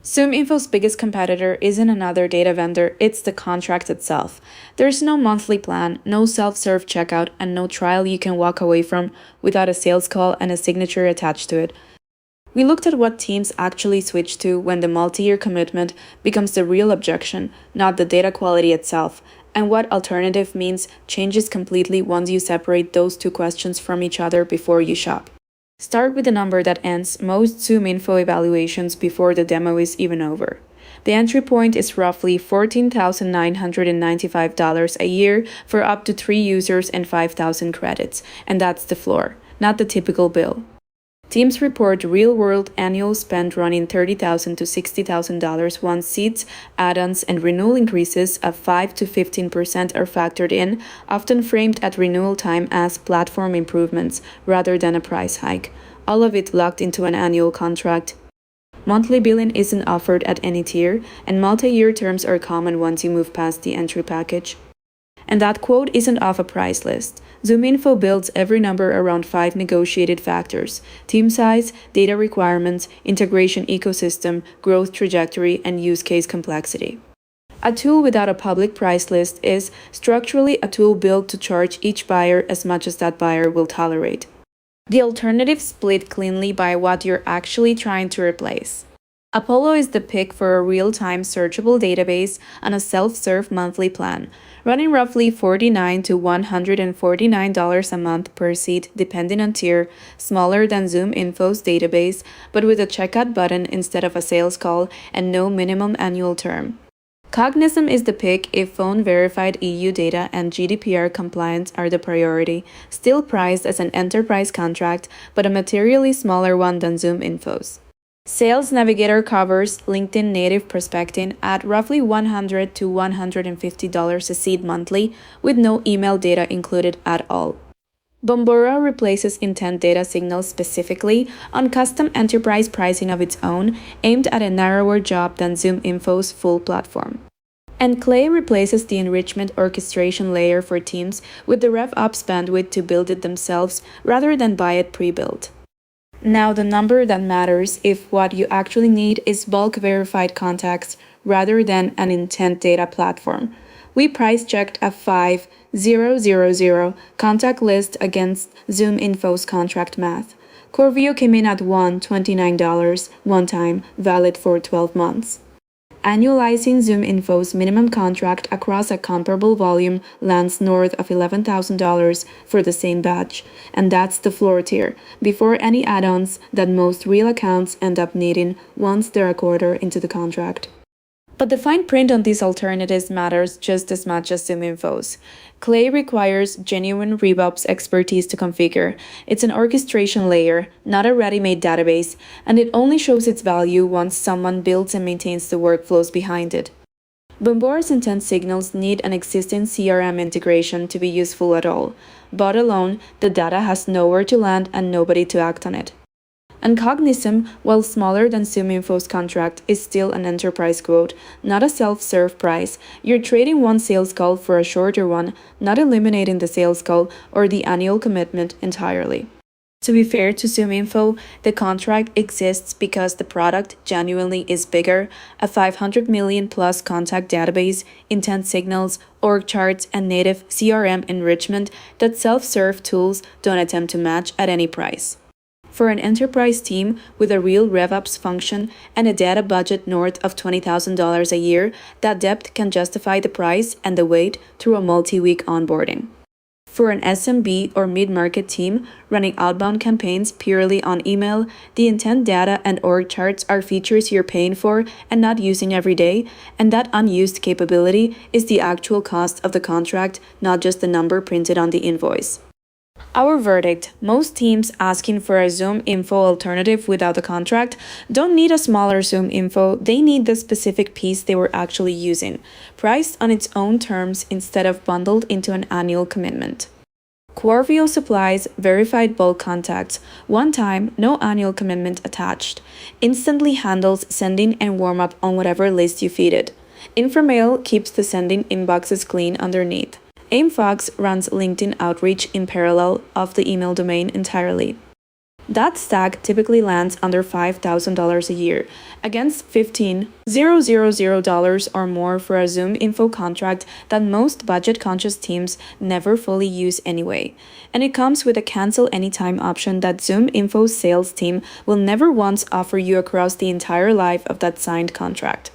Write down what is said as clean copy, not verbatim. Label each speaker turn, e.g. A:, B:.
A: ZoomInfo's biggest competitor isn't another data vendor, it's the contract itself. There's no monthly plan, no self-serve checkout, and no trial you can walk away from without a sales call and a signature attached to it. We looked at what teams actually switch to when the multi-year commitment becomes the real objection, not the data quality itself, and what alternative means changes completely once you separate those two questions from each other before you shop. Start with the number that ends most ZoomInfo evaluations before the demo is even over. The entry point is roughly $14,995 a year for up to 3 users and 5,000 credits, and that's the floor, not the typical bill. Teams report real-world annual spend running $30,000 to $60,000 once seats, add-ons, and renewal increases of 5 to 15% are factored in, often framed at renewal time as platform improvements rather than a price hike, all of it locked into an annual contract. Monthly billing isn't offered at any tier, and multi-year terms are common once you move past the entry package. And that quote isn't off a price list. ZoomInfo builds every number around 5 negotiated factors: team size, data requirements, integration ecosystem, growth trajectory, and use case complexity. A tool without a public price list is structurally a tool built to charge each buyer as much as that buyer will tolerate. The alternatives split cleanly by what you're actually trying to replace. Apollo is the pick for a real-time searchable database on a self-serve monthly plan, running roughly $49 to $149 a month per seat depending on tier, smaller than ZoomInfo's database, but with a checkout button instead of a sales call and no minimum annual term. Cognizant is the pick if phone-verified EU data and GDPR compliance are the priority, still priced as an enterprise contract, but a materially smaller one than ZoomInfo's. Sales Navigator covers LinkedIn native prospecting at roughly $100 to $150 a seat monthly, with no email data included at all. Bombora replaces intent data signals specifically on custom enterprise pricing of its own, aimed at a narrower job than ZoomInfo's full platform. And Clay replaces the enrichment orchestration layer for teams with the RevOps bandwidth to build it themselves rather than buy it pre-built. Now the number that matters if what you actually need is bulk verified contacts rather than an intent data platform. We price checked a 5,000 contact list against ZoomInfo's contract math. Quarvio came in at $129 one time, valid for 12 months. Annualizing ZoomInfo's minimum contract across a comparable volume lands north of $11,000 for the same batch, and that's the floor tier, before any add-ons that most real accounts end up needing once they're a quarter into the contract. But the fine print on these alternatives matters just as much as ZoomInfo's. Clay requires genuine RevOps expertise to configure. It's an orchestration layer, not a ready-made database, and it only shows its value once someone builds and maintains the workflows behind it. Bombora's intent signals need an existing CRM integration to be useful at all. Bought alone, the data has nowhere to land and nobody to act on it. And Cognizant, while smaller than ZoomInfo's contract, is still an enterprise quote, not a self-serve price. You're trading one sales call for a shorter one, not eliminating the sales call or the annual commitment entirely. To be fair to ZoomInfo, the contract exists because the product genuinely is bigger, a 500 million plus contact database, intent signals, org charts, and native CRM enrichment that self-serve tools don't attempt to match at any price. For an enterprise team with a real RevOps function and a data budget north of $20,000 a year, that depth can justify the price and the wait through a multi-week onboarding. For an SMB or mid-market team running outbound campaigns purely on email, the intent data and org charts are features you're paying for and not using every day, and that unused capability is the actual cost of the contract, not just the number printed on the invoice. Our verdict: most teams asking for a ZoomInfo alternative without a contract don't need a smaller ZoomInfo, they need the specific piece they were actually using, priced on its own terms instead of bundled into an annual commitment. Quarvio supplies verified bulk contacts, one time, no annual commitment attached, instantly handles sending and warm-up on whatever list you feed it. Inframail keeps the sending inboxes clean underneath. AimFox runs LinkedIn outreach in parallel of the email domain entirely. That stack typically lands under $5,000 a year, against $15,000 or more for a ZoomInfo contract that most budget-conscious teams never fully use anyway. And it comes with a cancel anytime option that ZoomInfo's sales team will never once offer you across the entire life of that signed contract.